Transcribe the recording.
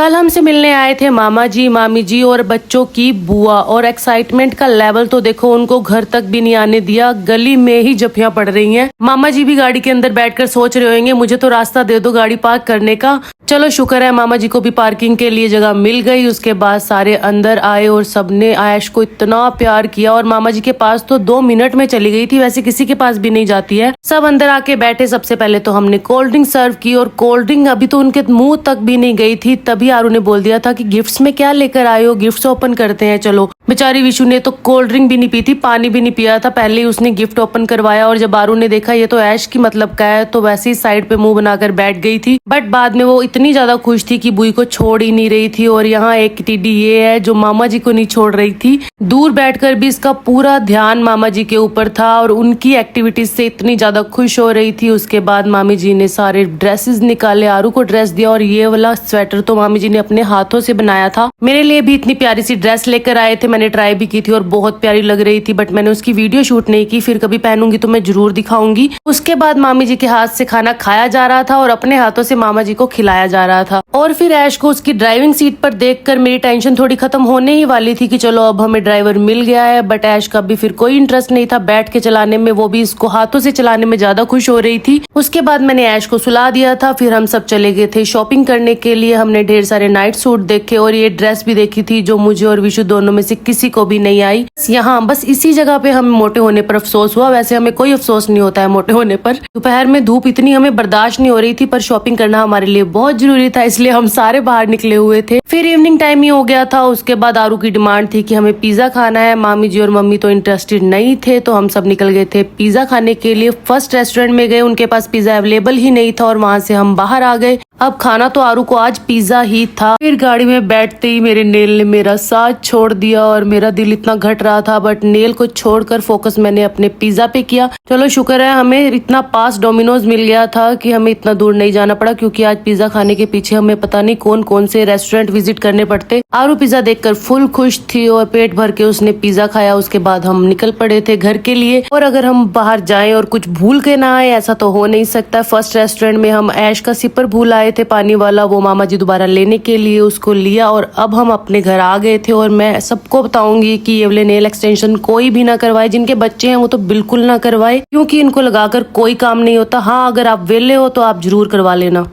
कल हमसे मिलने आए थे मामा जी, मामी जी और बच्चों की बुआ, और एक्साइटमेंट का लेवल तो देखो, उनको घर तक भी नहीं आने दिया, गली में ही जफियां पड़ रही हैं। मामा जी भी गाड़ी के अंदर बैठकर सोच रहे होंगे मुझे तो रास्ता दे दो गाड़ी पार्क करने का। चलो शुक्र है मामा जी को भी पार्किंग के लिए जगह मिल गई। उसके बाद सारे अंदर आए और सबने आयश को इतना प्यार किया, और मामा जी के पास तो 2 मिनट में चली गई थी, वैसे किसी के पास भी नहीं जाती है। सब अंदर आके बैठे। सबसे पहले तो हमने कोल्ड ड्रिंक सर्व की, और कोल्ड ड्रिंक अभी तो उनके मुंह तक भी नहीं गई थी, तभी आरू ने बोल दिया था कि गिफ्ट्स में क्या लेकर आए हो, गिफ्ट्स ओपन करते हैं। चलो, बेचारी विशु ने तो कोल्ड ड्रिंक भी नहीं पी थी, पानी भी नहीं पिया था, पहले ही उसने गिफ्ट ओपन करवाया। और जब आरू ने देखा ये तो ऐश की मतलब का है, तो वैसे ही साइड पे मुंह बनाकर बैठ गई थी। बट बाद में वो इतनी ज्यादा खुश थी कि बुई को छोड़ ही नहीं रही थी। और यहाँ एक टीडी ये है जो मामा जी को नहीं छोड़ रही थी, दूर बैठकर भी इसका पूरा ध्यान मामा जी के ऊपर था और उनकी एक्टिविटीज से इतनी ज्यादा खुश हो रही थी। उसके बाद मामी जी ने सारे ड्रेसेस निकाले, आरू को ड्रेस दिया, और ये वाला स्वेटर तो मामी जी ने अपने हाथों से बनाया था। मेरे लिए भी इतनी प्यारी सी ड्रेस लेकर आए थे, मैंने ट्राई भी की थी और बहुत प्यारी लग रही थी, बट मैंने उसकी वीडियो शूट नहीं की, फिर कभी पहनूंगी तो मैं जरूर दिखाऊंगी। उसके बाद मामी जी के हाथ से खाना खाया जा रहा था और अपने हाथों से मामा जी को खिलाया जा रहा था। और फिर ऐश को उसकी ड्राइविंग सीट पर देखकर मेरी टेंशन थोड़ी खत्म होने ही वाली थी कि चलो अब हमें ड्राइवर मिल गया है, बट ऐश का भी फिर कोई इंटरेस्ट नहीं था बैठ के चलाने में, वो भी इसको हाथों से चलाने में ज्यादा खुश हो रही थी। उसके बाद मैंने ऐश को सुला दिया था, फिर हम सब चले गए थे शॉपिंग करने के लिए। हमने ढेर सारे नाइट सूट देखे और ये ड्रेस भी देखी थी जो मुझे और विशु दोनों में से किसी को भी नहीं आई। यहाँ बस इसी जगह पे हमें मोटे होने पर अफसोस हुआ, वैसे हमें कोई अफसोस नहीं होता है मोटे होने पर। दोपहर में धूप इतनी हमें बर्दाश्त नहीं हो रही थी, पर शॉपिंग करना हमारे लिए बहुत जरूरी था, इसलिए हम सारे बाहर निकले हुए थे। फिर इवनिंग टाइम ही हो गया था। उसके बाद आरू की डिमांड थी कि हमें पिज्जा खाना है। मामी जी और मम्मी तो इंटरेस्टेड नहीं थे, तो हम सब निकल गए थे पिज्जा खाने के लिए। फर्स्ट रेस्टोरेंट में गए, उनके पास पिज्जा अवेलेबल ही नहीं था और वहाँ से हम बाहर आ गए। अब खाना तो आरू को आज पिज्जा ही था। फिर गाड़ी में बैठते ही मेरे नेल ने मेरा साथ छोड़ दिया और मेरा दिल इतना घट रहा था, बट नेल को छोड़कर फोकस मैंने अपने पिज्जा पे किया। चलो शुक्र है हमें इतना पास डोमिनोज मिल गया था कि हमें इतना दूर नहीं जाना पड़ा, क्योंकि आज पिज्जा खाने के पीछे हमें पता नहीं कौन कौन से रेस्टोरेंट विजिट करने पड़ते। आरू पिज्जा देखकर फुल खुश थी और पेट भर के उसने पिज्जा खाया। उसके बाद हम निकल पड़े थे घर के लिए। और अगर हम बाहर जाएं और कुछ भूल के ना आए, ऐसा तो हो नहीं सकता। फर्स्ट रेस्टोरेंट में हम ऐश का सिपर भूल आए थे पानी वाला, वो मामा जी दोबारा लेने के लिए उसको लिया और अब हम अपने घर आ गए थे। और मैं सबको बताऊंगी कि ये वाले नेल एक्सटेंशन कोई भी ना करवाए, जिनके बच्चे हैं वो तो बिल्कुल ना करवाए, क्योंकि इनको लगाकर कोई काम नहीं होता। हाँ, अगर आप वेले हो तो आप जरूर करवा लेना।